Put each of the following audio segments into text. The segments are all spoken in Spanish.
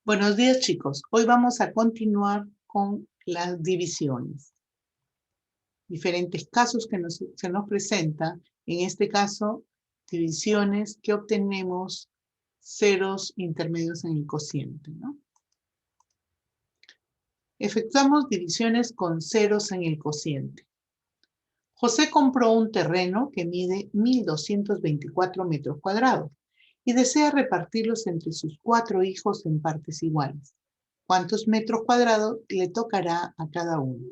Buenos días, chicos. Hoy vamos a continuar con las divisiones. Diferentes casos que se nos presentan. En este caso, divisiones que obtenemos ceros intermedios en el cociente, ¿no? Efectuamos divisiones con ceros en el cociente. José compró un terreno que mide 1.224 metros cuadrados y desea repartirlos entre sus 4 hijos en partes iguales. ¿Cuántos metros cuadrados le tocará a cada uno?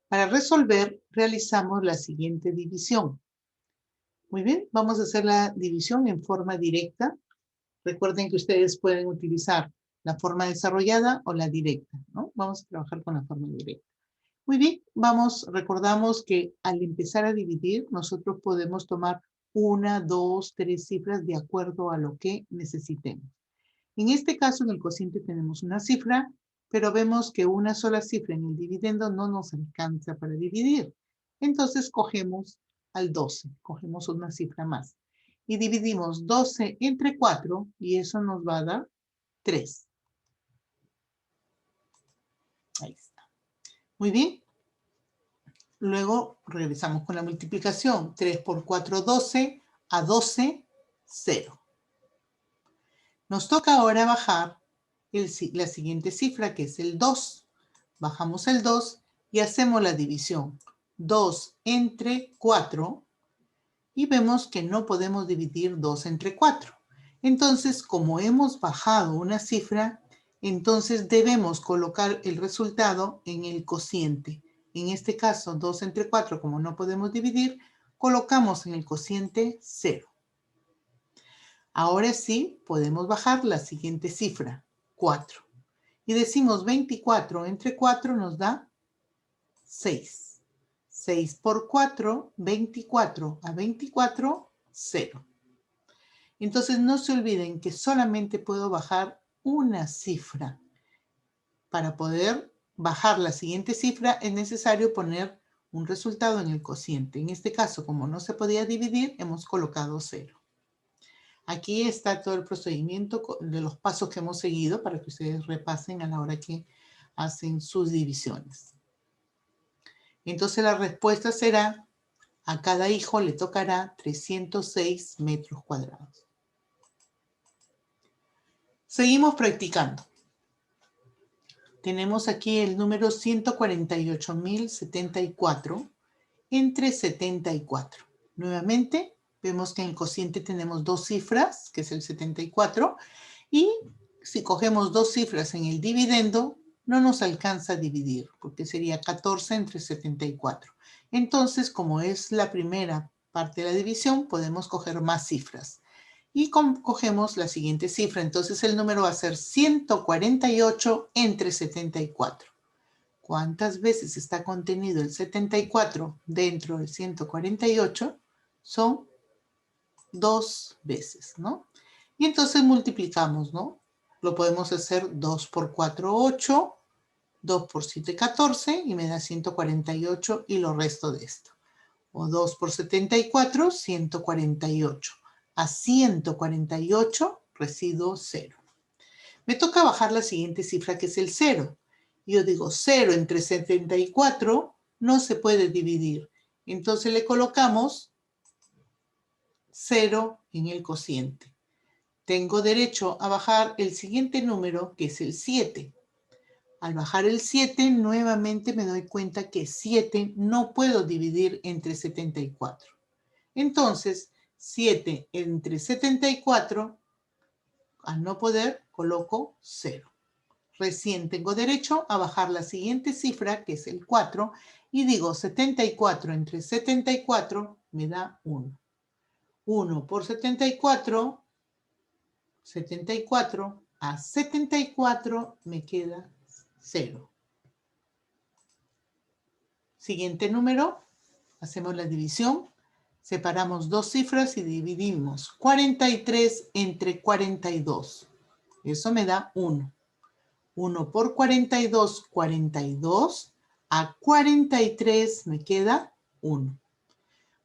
Para resolver, realizamos la siguiente división. Muy bien, vamos a hacer la división en forma directa. Recuerden que ustedes pueden utilizar la forma desarrollada o la directa, ¿no? Vamos a trabajar con la forma directa. Muy bien, recordamos que al empezar a dividir, nosotros podemos tomar 1, 2, 3 cifras de acuerdo a lo que necesitemos. En este caso, en el cociente tenemos una cifra, pero vemos que una sola cifra en el dividendo no nos alcanza para dividir. Entonces cogemos al 12, cogemos una cifra más. Y dividimos 12 entre 4 y eso nos va a dar 3. Ahí está. Muy bien. Luego regresamos con la multiplicación. 3 por 4, 12. A 12, 0. Nos toca ahora bajar la siguiente cifra, que es el 2. Bajamos el 2 y hacemos la división. 2 entre 4 y vemos que no podemos dividir 2 entre 4. Entonces, como hemos bajado una cifra, entonces debemos colocar el resultado en el cociente. En este caso, 2 entre 4, como no podemos dividir, colocamos en el cociente 0. Ahora sí, podemos bajar la siguiente cifra, 4. Y decimos 24 entre 4 nos da 6. 6 por 4, 24. A 24, 0. Entonces no se olviden que solamente puedo bajar una cifra. Para poder bajar la siguiente cifra es necesario poner un resultado en el cociente. En este caso, como no se podía dividir, hemos colocado 0. Aquí está todo el procedimiento de los pasos que hemos seguido para que ustedes repasen a la hora que hacen sus divisiones. Entonces la respuesta será, a cada hijo le tocará 306 metros cuadrados. Seguimos practicando. Tenemos aquí el número 148.074 entre 74. Nuevamente, vemos que en el cociente tenemos 2 cifras, que es el 74, y si cogemos 2 cifras en el dividendo, no nos alcanza a dividir, porque sería 14 entre 74. Entonces, como es la primera parte de la división, podemos coger más cifras. Y cogemos la siguiente cifra. Entonces, el número va a ser 148 entre 74. ¿Cuántas veces está contenido el 74 dentro del 148? Son 2 veces, ¿no? Y entonces multiplicamos, ¿no? Lo podemos hacer 2 por 4, 8, 2 por 7, 14, y me da 148 y lo resto de esto. O 2 por 74, 148. A 148 residuo 0. Me toca bajar la siguiente cifra, que es el 0. Yo digo 0 entre 74 no se puede dividir. Entonces le colocamos 0 en el cociente. Tengo derecho a bajar el siguiente número, que es el 7. Al bajar el 7, nuevamente me doy cuenta que 7 no puedo dividir entre 74. Entonces, 7 entre 74, al no poder, coloco 0. Recién tengo derecho a bajar la siguiente cifra, que es el 4, y digo 74 entre 74 me da 1. 1 por 74, 74, a 74 me queda 0. Siguiente número, hacemos la división, separamos 2 cifras y dividimos 43 entre 42. Eso me da 1. 1 por 42, 42. A 43 me queda 1.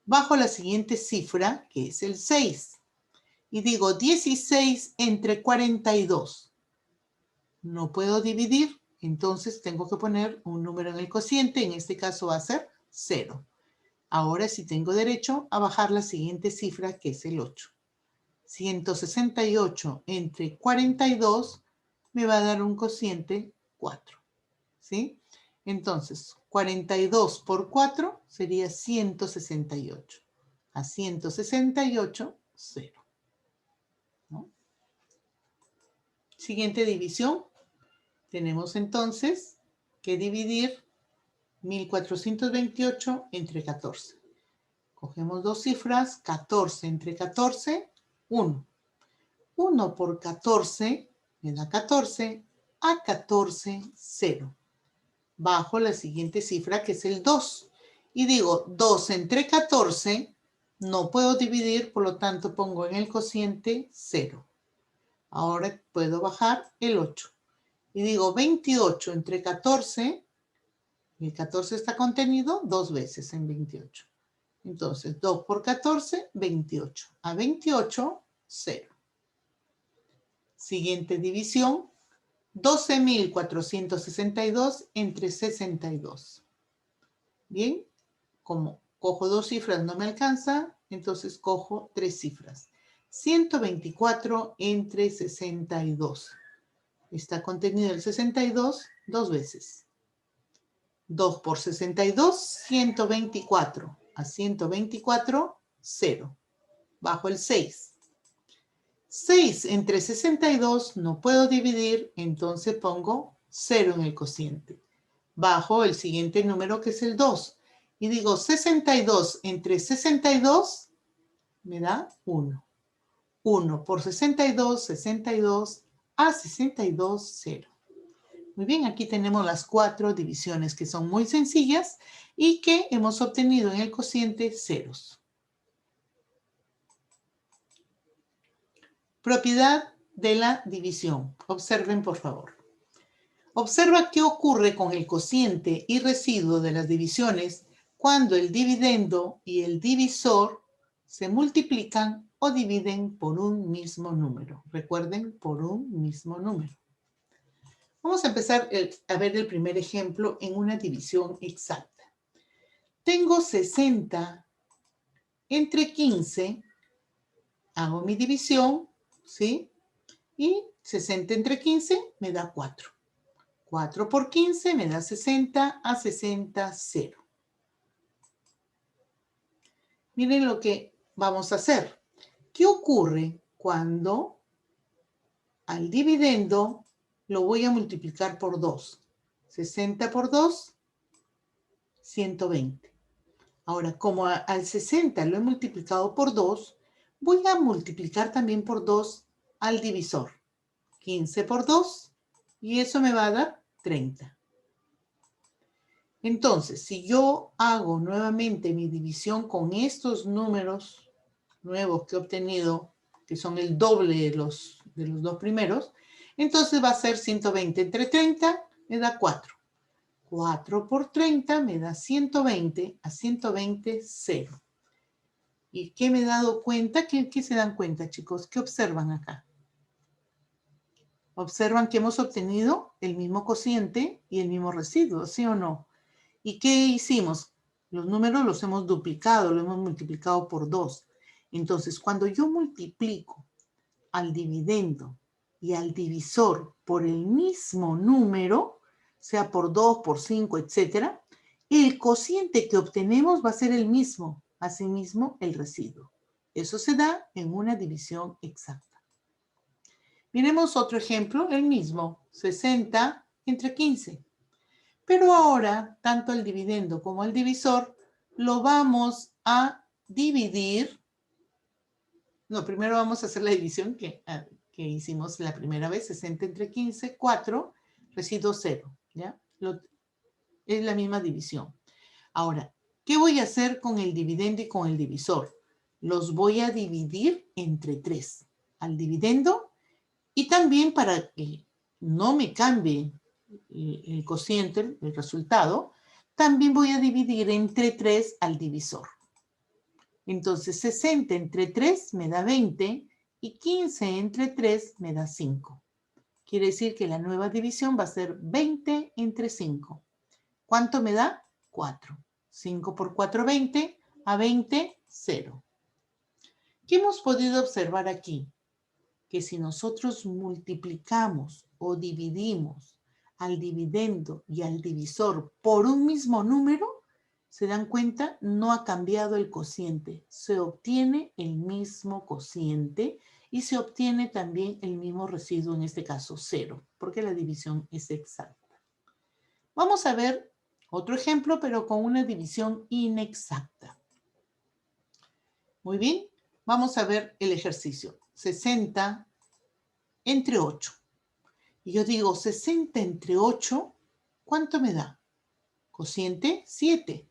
Bajo la siguiente cifra, que es el 6. Y digo 16 entre 42. no puedo dividir, entonces tengo que poner un número en el cociente, en este caso va a ser 0. Ahora sí tengo derecho a bajar la siguiente cifra, que es el 8. 168 entre 42 me va a dar un cociente 4. ¿Sí? Entonces, 42 por 4 sería 168. A 168, 0. ¿No? Siguiente división. Tenemos entonces que dividir 1428 entre 14. Cogemos dos cifras, 14 entre 14, 1. 1 por 14 me da 14, a 14, 0. Bajo la siguiente cifra, que es el 2. Y digo, 2 entre 14, no puedo dividir, por lo tanto pongo en el cociente 0. Ahora puedo bajar el 8. Y digo, 28 entre 14, el 14 está contenido 2 veces en 28. Entonces, 2 por 14, 28. A 28, 0. Siguiente división, 12.462 entre 62. Bien, como cojo dos cifras no me alcanza, entonces cojo tres cifras. 124 entre 62. Está contenido el 62 dos veces. 2 por 62, 124. A 124, 0. Bajo el 6. 6 entre 62 no puedo dividir, entonces pongo 0 en el cociente. Bajo el siguiente número, que es el 2. Y digo, 62 entre 62 me da 1. 1 por 62, 62, a 62, 0. Muy bien, aquí tenemos las 4 divisiones que son muy sencillas y que hemos obtenido en el cociente ceros. Propiedad de la división. Observen, por favor. Observa qué ocurre con el cociente y residuo de las divisiones cuando el dividendo y el divisor se multiplican o dividen por un mismo número. Recuerden, por un mismo número. Vamos a empezar a ver el primer ejemplo en una división exacta. Tengo 60 entre 15. Hago mi división, ¿sí? Y 60 entre 15 me da 4. 4 por 15 me da 60, a 60, 0. Miren lo que vamos a hacer. ¿Qué ocurre cuando al dividendo lo voy a multiplicar por 2? 60 por 2, 120. Ahora, como al 60 lo he multiplicado por 2, voy a multiplicar también por 2 al divisor. 15 por 2, y eso me va a dar 30. Entonces, si yo hago nuevamente mi división con estos números nuevos que he obtenido, que son el doble de los dos primeros, entonces va a ser 120 entre 30, me da 4. 4 por 30 me da 120, a 120, 0. ¿Y qué me he dado cuenta? ¿Qué se dan cuenta, chicos? ¿Qué observan acá? Observan que hemos obtenido el mismo cociente y el mismo residuo, ¿sí o no? ¿Y qué hicimos? Los números los hemos duplicado, lo hemos multiplicado por 2. Entonces, cuando yo multiplico al dividendo y al divisor por el mismo número, sea por 2, por 5, etc., el cociente que obtenemos va a ser el mismo, asimismo el residuo. Eso se da en una división exacta. Miremos otro ejemplo, el mismo, 60 entre 15. Pero ahora, tanto el dividendo como el divisor lo vamos a dividir. No, primero vamos a hacer la división que hicimos la primera vez, 60 entre 15, 4, residuo 0, ¿ya? Es la misma división. Ahora, ¿qué voy a hacer con el dividendo y con el divisor? Los voy a dividir entre 3, al dividendo, y también para que no me cambie el cociente, el resultado, también voy a dividir entre 3 al divisor. Entonces, 60 entre 3 me da 20 y 15 entre 3 me da 5. Quiere decir que la nueva división va a ser 20 entre 5. ¿Cuánto me da? 4. 5 por 4, 20. A 20, 0. ¿Qué hemos podido observar aquí? Que si nosotros multiplicamos o dividimos al dividendo y al divisor por un mismo número, ¿se dan cuenta? No ha cambiado el cociente. Se obtiene el mismo cociente y se obtiene también el mismo residuo, en este caso 0, porque la división es exacta. Vamos a ver otro ejemplo, pero con una división inexacta. Muy bien, vamos a ver el ejercicio. 60 entre 8. Y yo digo 60 entre 8, ¿cuánto me da? Cociente 7.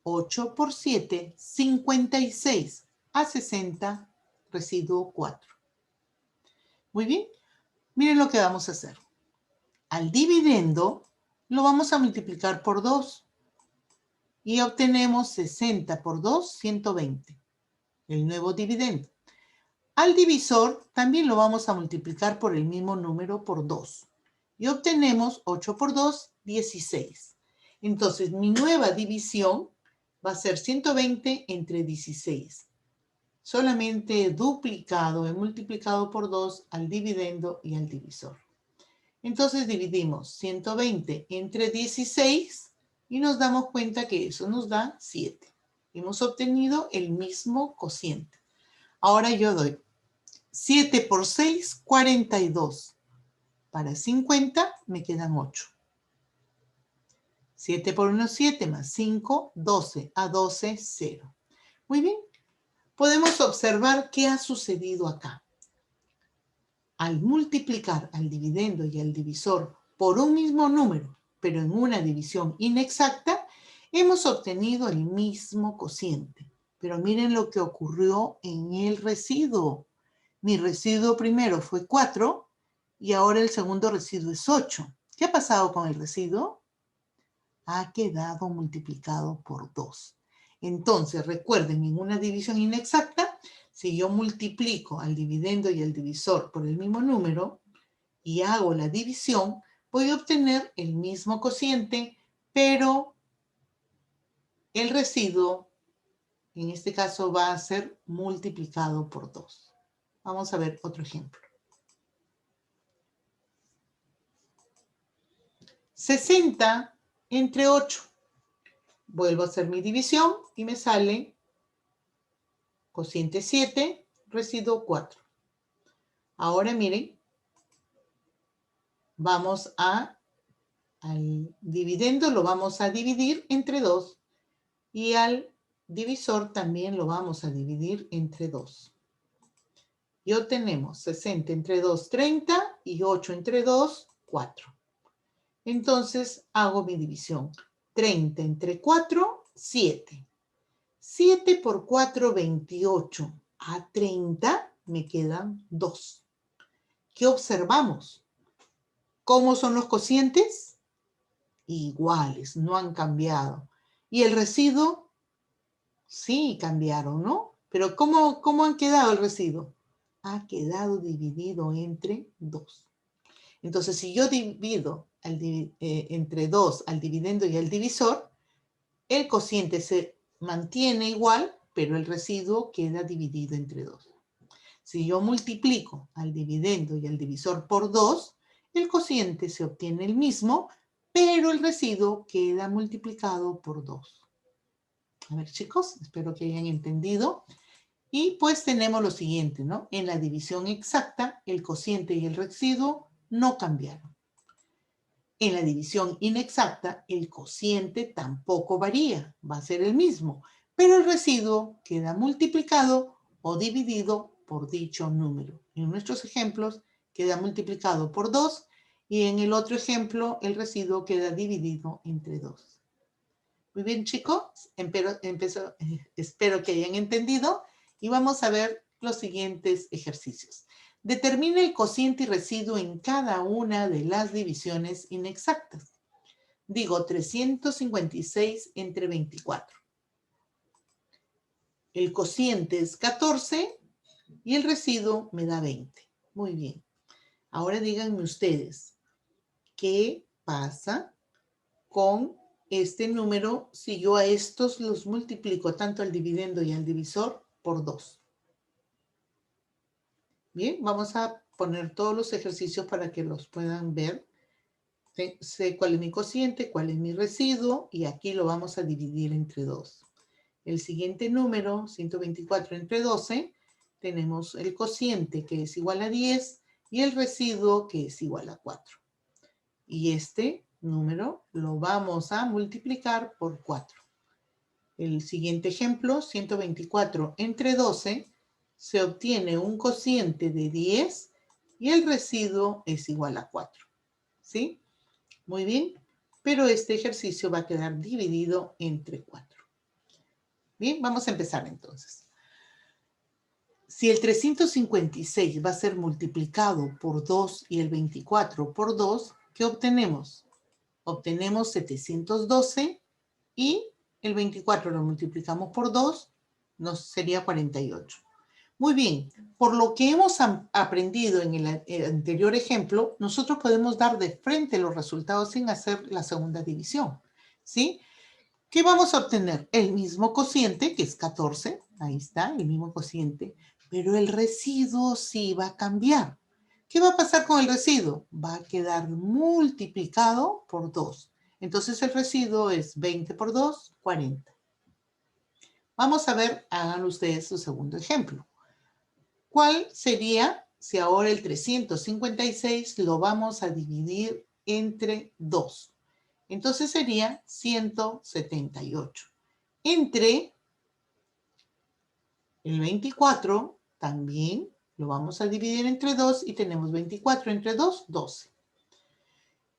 8 por 7, 56. A 60, residuo 4. Muy bien, miren lo que vamos a hacer. Al dividendo lo vamos a multiplicar por 2. Y obtenemos 60 por 2, 120. El nuevo dividendo. Al divisor también lo vamos a multiplicar por el mismo número por 2. Y obtenemos 8 por 2, 16. Entonces, mi nueva división va a ser 120 entre 16. Solamente he duplicado, he multiplicado por 2 al dividendo y al divisor. Entonces, dividimos 120 entre 16 y nos damos cuenta que eso nos da 7. Hemos obtenido el mismo cociente. Ahora yo doy 7 por 6, 42. Para 50 me quedan 8. 7 por 1, 7 más 5, 12. A 12, 0. Muy bien. Podemos observar qué ha sucedido acá. Al multiplicar al dividendo y al divisor por un mismo número, pero en una división inexacta, hemos obtenido el mismo cociente. Pero miren lo que ocurrió en el residuo. Mi residuo primero fue 4 y ahora el segundo residuo es 8. ¿Qué ha pasado con el residuo? Ha quedado multiplicado por 2. Entonces, recuerden, en una división inexacta, si yo multiplico al dividendo y al divisor por el mismo número y hago la división, voy a obtener el mismo cociente, pero el residuo, en este caso, va a ser multiplicado por 2. Vamos a ver otro ejemplo. 60 entre 8. Vuelvo a hacer mi división y me sale cociente 7, residuo 4. Ahora miren, vamos al dividendo lo vamos a dividir entre 2 y al divisor también lo vamos a dividir entre 2. Y obtenemos 60 entre 2, 30 y 8 entre 2, 4. Entonces hago mi división. 30 entre 4, 7. 7 por 4, 28. A 30 me quedan 2. ¿Qué observamos? ¿Cómo son los cocientes? Iguales, no han cambiado. ¿Y el residuo? Sí, cambiaron, ¿no? Pero ¿cómo han quedado el residuo? Ha quedado dividido entre 2. Entonces, si yo divido entre 2 al dividendo y al divisor, el cociente se mantiene igual, pero el residuo queda dividido entre 2. Si yo multiplico al dividendo y al divisor por 2, el cociente se obtiene el mismo, pero el residuo queda multiplicado por 2. A ver, chicos, espero que hayan entendido. Y pues tenemos lo siguiente, ¿no? En la división exacta, el cociente y el residuo no cambiaron. En la división inexacta, el cociente tampoco varía, va a ser el mismo, pero el residuo queda multiplicado o dividido por dicho número. En nuestros ejemplos queda multiplicado por 2 y en el otro ejemplo el residuo queda dividido entre 2. Muy bien, chicos, espero que hayan entendido y vamos a ver los siguientes ejercicios. Determina el cociente y residuo en cada una de las divisiones inexactas. Digo 356 entre 24. El cociente es 14 y el residuo me da 20. Muy bien. Ahora díganme ustedes, ¿qué pasa con este número si yo a estos los multiplico tanto al dividendo y al divisor por 2? Bien, vamos a poner todos los ejercicios para que los puedan ver. Sé cuál es mi cociente, cuál es mi residuo, y aquí lo vamos a dividir entre 2. El siguiente número, 124 entre 12, tenemos el cociente que es igual a 10 y el residuo que es igual a 4. Y este número lo vamos a multiplicar por 4. El siguiente ejemplo, 124 entre 12, se obtiene un cociente de 10 y el residuo es igual a 4. ¿Sí? Muy bien, pero este ejercicio va a quedar dividido entre 4. Bien, vamos a empezar entonces. Si el 356 va a ser multiplicado por 2 y el 24 por 2, ¿qué obtenemos? Obtenemos 712 y el 24 lo multiplicamos por 2, nos sería 48. Muy bien, por lo que hemos aprendido en el anterior ejemplo, nosotros podemos dar de frente los resultados sin hacer la segunda división, ¿sí? ¿Qué vamos a obtener? El mismo cociente, que es 14, ahí está, el mismo cociente, pero el residuo sí va a cambiar. ¿Qué va a pasar con el residuo? Va a quedar multiplicado por 2. Entonces el residuo es 20 por 2, 40. Vamos a ver, hagan ustedes su segundo ejemplo. ¿Cuál sería si ahora el 356 lo vamos a dividir entre 2? Entonces sería 178. Entre el 24 también lo vamos a dividir entre 2 y tenemos 24 entre 2, 12.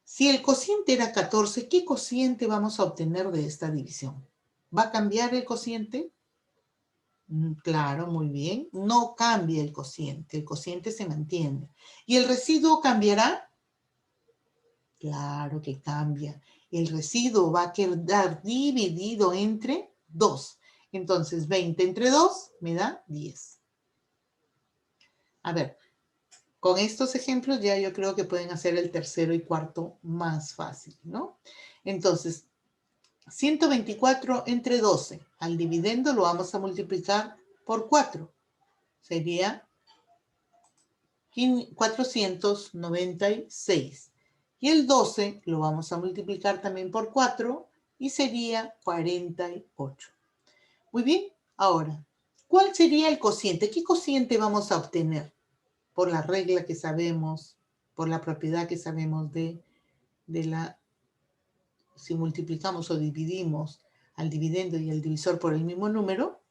Si el cociente era 14, ¿qué cociente vamos a obtener de esta división? ¿Va a cambiar el cociente? Claro, muy bien. No cambia el cociente se mantiene. ¿Y el residuo cambiará? Claro que cambia. El residuo va a quedar dividido entre 2. Entonces, 20 entre 2 me da 10. A ver, con estos ejemplos ya yo creo que pueden hacer el tercero y cuarto más fácil, ¿no? Entonces, 124 entre 12. Al dividendo lo vamos a multiplicar por 4. Sería 496. Y el 12 lo vamos a multiplicar también por 4 y sería 48. Muy bien, ahora, ¿cuál sería el cociente? ¿Qué cociente vamos a obtener? Por la regla que sabemos, por la propiedad que sabemos de si multiplicamos o dividimos al dividendo y al divisor por el mismo número,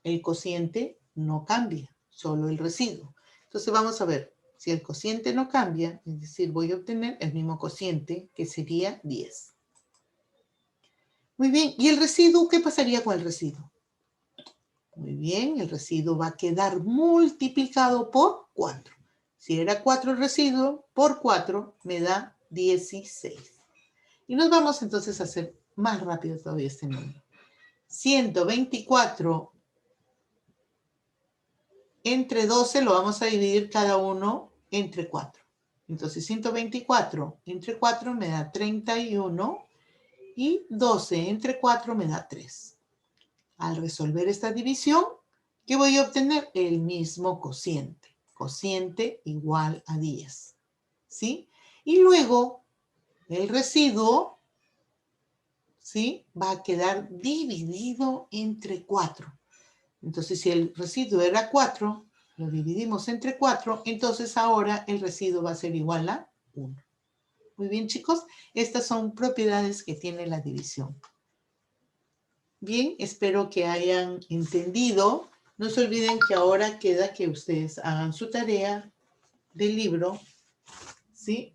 el cociente no cambia, solo el residuo. Entonces vamos a ver, si el cociente no cambia, es decir, voy a obtener el mismo cociente, que sería 10. Muy bien, ¿y el residuo? ¿Qué pasaría con el residuo? Muy bien, el residuo va a quedar multiplicado por 4. Si era 4 el residuo, por 4 me da 16. Y nos vamos entonces a hacer más rápido todavía este número. 124 entre 12 lo vamos a dividir cada uno entre 4. Entonces 124 entre 4 me da 31 y 12 entre 4 me da 3. Al resolver esta división, ¿qué voy a obtener? El mismo cociente. Cociente igual a 10. ¿Sí? Y luego el residuo, ¿sí? Va a quedar dividido entre 4. Entonces, si el residuo era 4, lo dividimos entre 4, entonces ahora el residuo va a ser igual a 1. Muy bien, chicos, estas son propiedades que tiene la división. Bien, espero que hayan entendido. No se olviden que ahora queda que ustedes hagan su tarea del libro, ¿sí?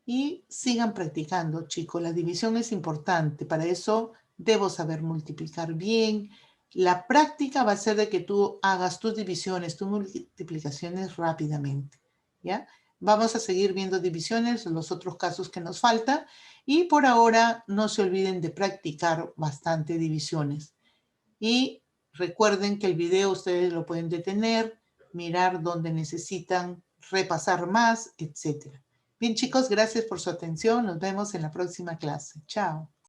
Y sigan practicando, chicos. La división es importante. Para eso debo saber multiplicar bien. La práctica va a ser de que tú hagas tus divisiones, tus multiplicaciones rápidamente, ¿ya? Vamos a seguir viendo divisiones, los otros casos que nos falta. Y por ahora no se olviden de practicar bastante divisiones. Y Recuerden que el video ustedes lo pueden detener, mirar donde necesitan repasar más, etc. Bien, chicos, gracias por su atención. Nos vemos en la próxima clase. Chao.